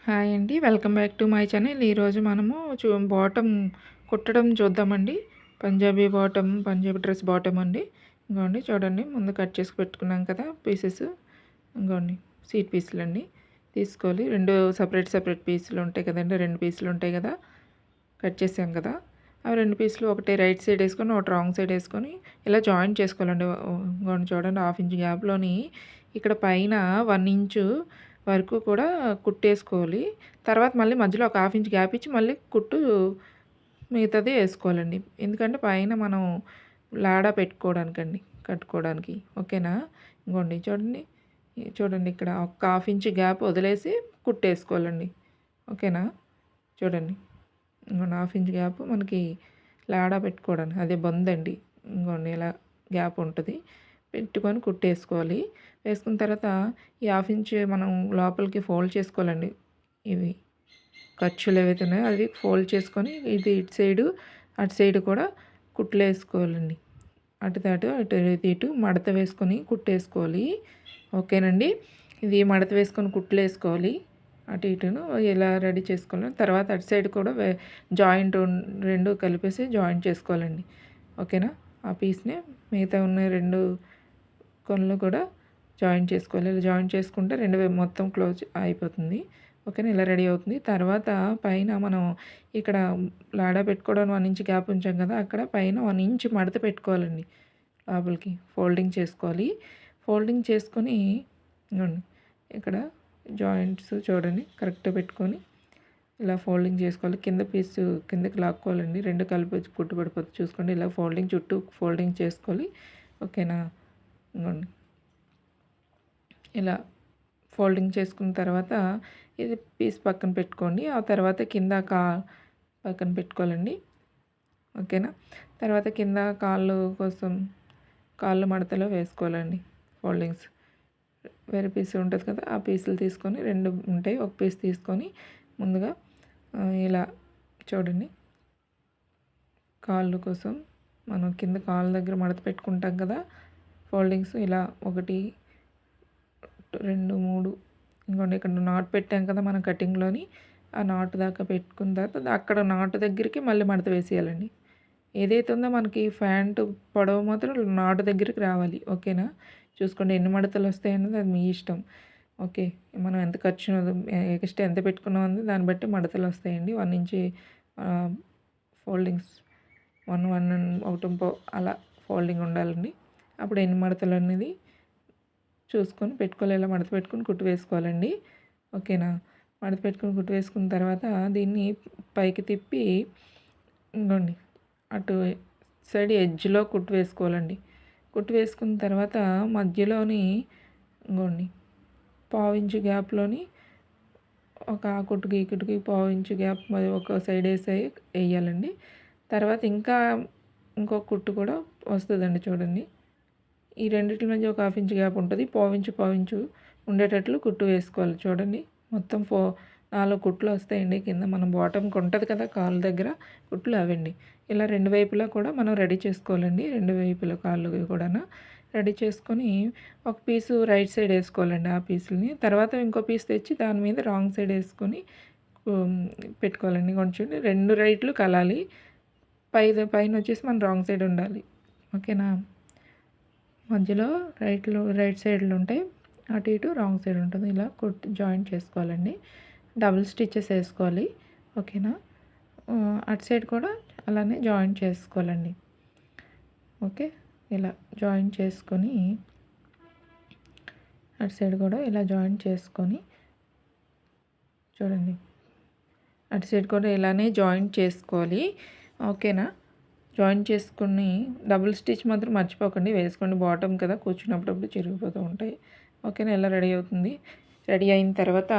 Hi అండి. Welcome back to my channel. ఈరోజు మనము బాటమ్ కుట్టడం చూద్దామండి. పంజాబీ డ్రెస్ బాటమ్ అండి. ఇంగోండి చూడండి, ముందు కట్ చేసి పెట్టుకున్నాం కదా పీసెస్. ఇంగోండి సీట్ పీసులండి తీసుకోవాలి. 2 సెపరేట్ పీసులు ఉంటాయి కదండి. 2 పీసులు ఉంటాయి కదా, కట్ చేసాం కదా. ఆ 2 పీసులు ఒకటి రైట్ సైడ్ వేసుకొని, ఒకటి రాంగ్ సైడ్ వేసుకొని ఇలా జాయింట్ చేసుకోవాలండి. ఇంగోండి చూడండి, 1/2 ఇంచ్ గ్యాప్లోని ఇక్కడ పైన 1 ఇంచు వరకు కూడా కుట్టేసుకోవాలి. తర్వాత మళ్ళీ మధ్యలో ఒక 1/2 ఇంచ్ గ్యాప్ ఇచ్చి మళ్ళీ కుట్టు మిగతాది వేసుకోవాలండి. ఎందుకంటే పైన మనం లాడా పెట్టుకోవడానికండి, కట్టుకోవడానికి. ఓకేనా. ఇంకోండి చూడండి, చూడండి ఇక్కడ ఒక 1/2 ఇంచ్ గ్యాప్ వదిలేసి కుట్టేసుకోవాలండి. ఓకేనా. చూడండి, ఇంకోండి 1/2 ఇంచ్ గ్యాప్ మనకి లాడా పెట్టుకోవడానికి, అదే బొందండి. ఇంకోండి ఇలా గ్యాప్ ఉంటుంది, పెట్టుకొని కుట్టేసుకోవాలి. వేసుకున్న తర్వాత ఈ 1/2 ఇంచ్ మనం లోపలికి ఫోల్డ్ చేసుకోవాలండి. ఇవి ఖర్చులు ఏవైతే ఉన్నాయో అవి ఫోల్డ్ చేసుకొని, ఇది ఇటు సైడు అటు సైడు కూడా కుట్లు వేసుకోవాలండి. అటు ఇటు మడత వేసుకొని కుట్టేసుకోవాలి. ఓకేనండి. ఇది మడత వేసుకొని కుట్లు వేసుకోవాలి. అటు ఇటును ఇలా రెడీ చేసుకోవాలి. తర్వాత అటు సైడ్ కూడా జాయింట్ 2 కలిపేసి జాయింట్ చేసుకోవాలండి. ఓకేనా. ఆ పీస్ని మిగతా ఉన్న 2 కొనలు కూడా జాయింట్ చేసుకోవాలి. ఇలా జాయింట్ చేసుకుంటే 2 మొత్తం క్లోజ్ అయిపోతుంది. ఓకేనా. ఇలా రెడీ అవుతుంది. తర్వాత పైన మనం ఇక్కడ లాడా పెట్టుకోవడానికి 1 ఇంచ్ గ్యాప్ ఉంచాం కదా, అక్కడ పైన 1 ఇంచ్ మడత పెట్టుకోవాలండి. లోపలికి ఫోల్డింగ్ చేసుకోవాలి. ఫోల్డింగ్ చేసుకొని ఇక్కడ జాయింట్స్ చూడండి కరెక్ట్గా పెట్టుకొని ఇలా ఫోల్డింగ్ చేసుకోవాలి. కింద పీసు కిందకి లాక్కోవాలండి. 2 కలిపి కుట్టు పడిపోతుంది చూసుకోండి. ఇలా చుట్టూ ఫోల్డింగ్ చేసుకోవాలి. ఓకేనా. ఇంకోండి ఇలా ఫోల్డింగ్ చేసుకున్న తర్వాత ఇది పీస్ పక్కన పెట్టుకోండి. ఆ తర్వాత కింద పక్కన పెట్టుకోవాలండి. ఓకేనా. తర్వాత కింద కాళ్ళు మడతలో వేసుకోవాలండి ఫోల్డింగ్స్. వేరే పీస్ ఉంటుంది కదా, ఆ పీసులు తీసుకొని 2 ఉంటాయి, ఒక పీస్ తీసుకొని ముందుగా ఇలా చూడండి, కాళ్ళు కోసం మనం కింద కాళ్ళ దగ్గర మడత పెట్టుకుంటాం కదా ఫోల్డింగ్స్. ఇలా 1 2 3 ఇంకోండి ఇక్కడ నాట్ పెట్టాం కదా మనం కటింగ్లోని, ఆ నాట్ దాకా పెట్టుకున్న తర్వాత అక్కడ నాటు దగ్గరికి మళ్ళీ మడత వేసేయాలండి. ఏదైతే ఉందో మనకి ప్యాంటు పొడవు మాత్రం నాటు దగ్గరికి రావాలి. ఓకేనా. చూసుకోండి ఎన్ని మడతలు వస్తాయన్నది అది మీ ఇష్టం. ఓకే. మనం ఎంత ఖర్చు ఎక్స్ట్రా ఎంత పెట్టుకున్నాం ఉంది దాన్ని బట్టి మడతలు వస్తాయండి. 1 ఇంచ్ ఫోల్డింగ్స్ 1 1 అలా ఫోల్డింగ్ ఉండాలండి. అప్పుడు ఎన్ని మడతలు అనేది చూసుకొని పెట్టుకోవాలి. ఇలా మడత పెట్టుకొని కుట్టు వేసుకోవాలండి. ఓకేనా. మడత పెట్టుకొని కుట్టు వేసుకున్న తర్వాత దీన్ని పైకి తిప్పి ఇంకోండి అటు సైడ్ ఎడ్జ్లో కుట్టు వేసుకోవాలండి. కుట్టు వేసుకున్న తర్వాత మధ్యలోని ఇంకోండి 1/2 ఇంచ్ గ్యాప్లోని ఒక ఆ కుట్టుకి ఈ కుట్టుకి 1/2 ఇంచ్ గ్యాప్ ఒక సైడ్ వేయాలండి. తర్వాత ఇంకో కుట్టు కూడా వస్తుందండి చూడండి. ఈ రెండిటి మధ్య ఒక 1/2 ఇంచ్ గ్యాప్ ఉంటుంది. 1/2 ఇంచు ఉండేటట్లు కుట్టు వేసుకోవాలి. చూడండి మొత్తం 4 కుట్లు వస్తాయండి. కింద మనం బాటమ్కి ఉంటుంది కదా కాళ్ళ దగ్గర కుట్లు అవండి. ఇలా 2 వైపులా కూడా మనం రెడీ చేసుకోవాలండి. 2 వైపుల కాళ్ళు కూడా రెడీ చేసుకొని ఒక పీసు రైట్ సైడ్ వేసుకోవాలండి. ఆ పీసులని తర్వాత ఇంకో పీస్ తెచ్చి దాని మీద రాంగ్ సైడ్ వేసుకొని పెట్టుకోవాలండి. కొంచెం 2 రైట్లు కలాలి. పైన వచ్చేసి మన రాంగ్ సైడ్ ఉండాలి. ఓకేనా. మధ్యలో రైట్ సైడ్లు ఉంటాయి, అటు ఇటు రాంగ్ సైడ్ ఉంటుంది. ఇలా జాయింట్ చేసుకోవాలండి. డబుల్ స్టిచెస్ వేసుకోవాలి. ఓకేనా. అటు సైడ్ కూడా అలానే జాయింట్ చేసుకోవాలండి. ఓకే. ఇలా జాయింట్ చేసుకొని అటు సైడ్ కూడా ఇలా జాయింట్ చేసుకొని చూడండి, అటు సైడ్ కూడా ఇలానే జాయింట్ చేసుకోవాలి. ఓకేనా. జాయింట్ చేసుకుని డబుల్ స్టిచ్ మాత్రం మర్చిపోకండి, వేసుకోండి. బాటమ్ కదా కూర్చున్నప్పుడు చిరిగిపోతూ ఉంటాయి. ఓకేనా. ఇలా రెడీ అవుతుంది. రెడీ అయిన తర్వాత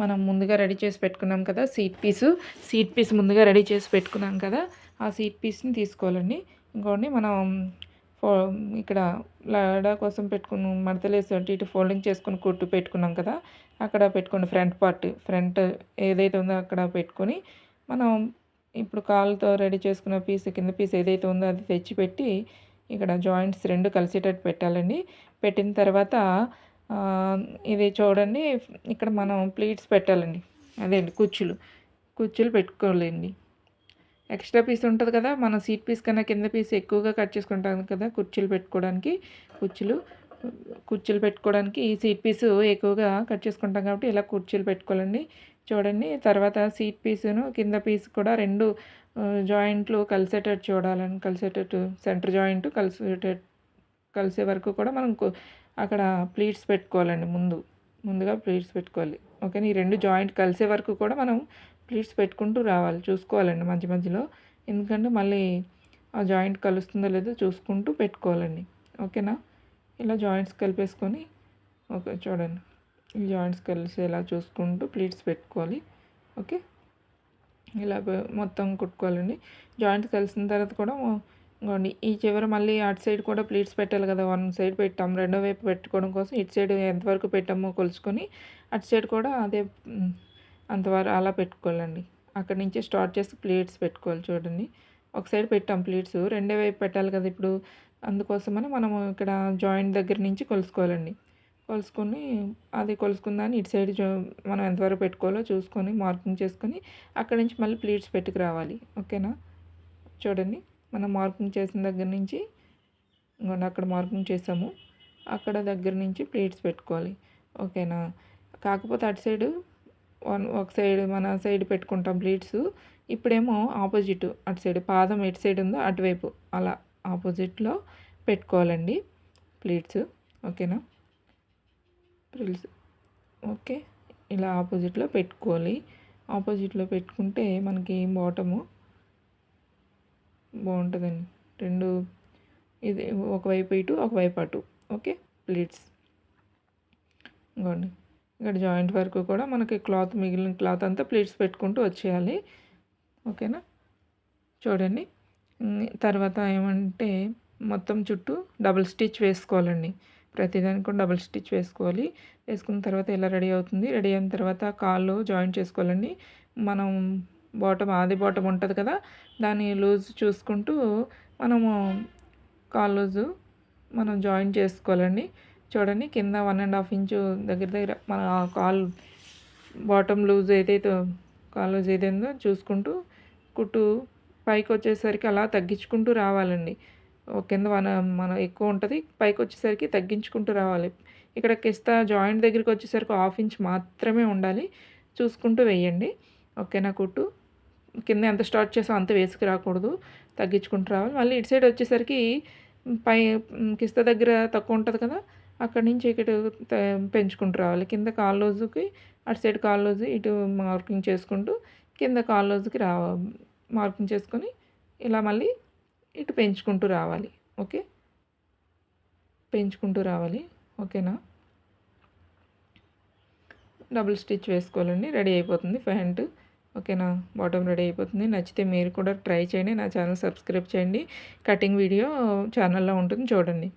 మనం ముందుగా రెడీ చేసి పెట్టుకున్నాం కదా సీట్ పీస్ ముందుగా రెడీ చేసి పెట్టుకున్నాం కదా, ఆ సీట్ పీస్ని తీసుకోవాలండి. ఇంకోండి మనం ఇక్కడ లాడా కోసం పెట్టుకుని మడతలేసి అటు ఇటు ఫోల్డింగ్ చేసుకుని కుట్టు పెట్టుకున్నాం కదా, అక్కడ పెట్టుకోండి. ఫ్రంట్ ఏదైతే ఉందో అక్కడ పెట్టుకొని మనం ఇప్పుడు కాళ్ళతో రెడీ చేసుకున్న కింద పీస్ ఏదైతే ఉందో అది తెచ్చిపెట్టి ఇక్కడ జాయింట్స్ 2 కలిసేటట్టు పెట్టాలండి. పెట్టిన తర్వాత ఇది చూడండి, ఇక్కడ మనం ప్లీట్స్ పెట్టాలండి. అదే అండి కుచ్చులు పెట్టుకోవాలండి. ఎక్స్ట్రా పీస్ ఉంటుంది కదా, మన సీట్ పీస్ కన్నా కింద పీస్ ఎక్కువగా కట్ చేసుకుంటాం కదా కుర్చీలు పెట్టుకోవడానికి. కుర్చీలు కుర్చీలు పెట్టుకోవడానికి ఈ సీట్ పీసు ఎక్కువగా కట్ చేసుకుంటాం కాబట్టి ఇలా కుర్చీలు పెట్టుకోవాలండి. చూడండి, తర్వాత సీట్ పీసును కింద పీస్ కూడా 2 జాయింట్లు కలిసేటట్టు చూడాలండి. కలిసేటట్టు సెంటర్ జాయింట్ కలిసే వరకు కూడా మనం అక్కడ ప్లీట్స్ పెట్టుకోవాలండి. ముందుగా ప్లీట్స్ పెట్టుకోవాలి. ఓకేనా. ఈ 2 జాయింట్ కలిసే వరకు కూడా మనం ప్లీట్స్ పెట్టుకుంటూ రావాలి. చూసుకోవాలండి మధ్య మధ్యలో. ఎందుకంటే మళ్ళీ ఆ జాయింట్ కలుస్తుందో లేదో చూసుకుంటూ పెట్టుకోవాలండి. ఓకేనా. ఇలా జాయింట్స్ కలిపేసుకొని ఓకే చూడండి, ఈ జాయింట్స్ కలిసేలా చూసుకుంటూ ప్లీట్స్ పెట్టుకోవాలి. ఓకే. ఇలా మొత్తం కుట్టుకోవాలండి. జాయింట్స్ కలిసిన తర్వాత కూడా ఇంకోండి ఈ చివర మళ్ళీ అటు సైడ్ కూడా ప్లీట్స్ పెట్టాలి కదా. వన్ సైడ్ పెట్టాం, రెండో వైపు పెట్టుకోవడం కోసం ఇటు సైడ్ ఎంతవరకు పెట్టామో కొలుచుకొని అటు సైడ్ కూడా అదే అంతవరకు అలా పెట్టుకోవాలండి. అక్కడి నుంచి స్టార్ట్ చేసి ప్లీట్స్ పెట్టుకోవాలి. చూడండి, ఒక సైడ్ పెట్టాం ప్లీట్స్, రెండో వైపు పెట్టాలి కదా ఇప్పుడు. అందుకోసమని మనము ఇక్కడ జాయింట్ దగ్గర నుంచి కొలుసుకోవాలండి. కొలుసుకొని అది కొలుసుకుందాన్ని ఇటు సైడ్ మనం ఎంతవరకు పెట్టుకోవాలో చూసుకొని మార్కింగ్ చేసుకొని అక్కడి నుంచి మళ్ళీ ప్లీట్స్ పెట్టుకు రావాలి. ఓకేనా. చూడండి, మనం మార్కింగ్ చేసిన దగ్గర నుంచి ఇంకోండి అక్కడ మార్కింగ్ చేసాము, అక్కడ దగ్గర నుంచి ప్లీట్స్ పెట్టుకోవాలి. ఓకేనా. కాకపోతే అటు సైడు ఒక సైడ్ మన సైడ్ పెట్టుకుంటాం ప్లీట్స్. ఇప్పుడేమో ఆపోజిట్ అటు సైడ్ పాదం ఎటు సైడ్ ఉందో అటువైపు అలా ఆపోజిట్లో పెట్టుకోవాలండి ప్లీట్స్. ఓకేనా. ప్లీట్స్ ఓకే, ఇలా ఆపోజిట్లో పెట్టుకోవాలి. ఆపోజిట్లో పెట్టుకుంటే మనకి బాటము బాగుంటుందండి. 2 ఇది ఒకవైపు ఇటు ఒకవైపు అటు. ఓకే. ప్లీట్స్ ఇంకోండి ఇక్కడ జాయింట్ వరకు కూడా మనకి మిగిలిన క్లాత్ అంతా ప్లీట్స్ పెట్టుకుంటూ వచ్చేయాలి. ఓకేనా. చూడండి, తర్వాత ఏమంటే మొత్తం చుట్టూ డబుల్ స్టిచ్ వేసుకోవాలండి. ప్రతిదానికి కూడా డబుల్ స్టిచ్ వేసుకోవాలి. వేసుకున్న తర్వాత ఇలా రెడీ అవుతుంది. రెడీ అయిన తర్వాత కాళ్ళు జాయింట్ చేసుకోవాలండి. మనం ఆది బాటమ్ ఉంటుంది కదా, దాన్ని లూజ్ చూసుకుంటూ మనము కాల్ లూజు మనం జాయిన్ చేసుకోవాలండి. చూడండి, కింద 1.5 ఇంచు దగ్గర మన బాటమ్ లూజ్ కాల్ లూజ్ ఏదైందో చూసుకుంటూ కుట్టు పైకి వచ్చేసరికి అలా తగ్గించుకుంటూ రావాలండి. కింద మన ఎక్కువ ఉంటుంది, పైకి వచ్చేసరికి తగ్గించుకుంటూ రావాలి. ఇక్కడ కిస్తా జాయింట్ దగ్గరికి వచ్చేసరికి 1/2 ఇంచ్ మాత్రమే ఉండాలి. చూసుకుంటూ వేయండి. ఓకేనా. కుట్టు కింద ఎంత స్టార్ట్ చేసామో అంత వేసుకు రాకూడదు, తగ్గించుకుంటూ రావాలి. మళ్ళీ ఇటు సైడ్ వచ్చేసరికి కిస్తా దగ్గర తక్కువ ఉంటుంది కదా, అక్కడి నుంచి ఇక్కడ పెంచుకుంటూ రావాలి. కింద కాల్ రోజుకి అటు సైడ్ కాల్ రోజు ఇటు మార్కింగ్ చేసుకుంటూ కింద కాల్ రోజుకి మార్కింగ్ చేసుకొని ఇలా మళ్ళీ ఇటు పెంచుకుంటూ రావాలి. ఓకే. పెంచుకుంటూ రావాలి. ఓకేనా. డబుల్ స్టిచ్ వేసుకోవాలండి. రెడీ అయిపోతుంది ప్యాంటు. ఓకేనా. బాటమ్ రెడీ అయిపోతుంది. నచ్చితే మీరు కూడా ట్రై చేయండి. నా ఛానల్ సబ్స్క్రైబ్ చేయండి. కటింగ్ వీడియో ఛానల్లో ఉంటుంది, చూడండి.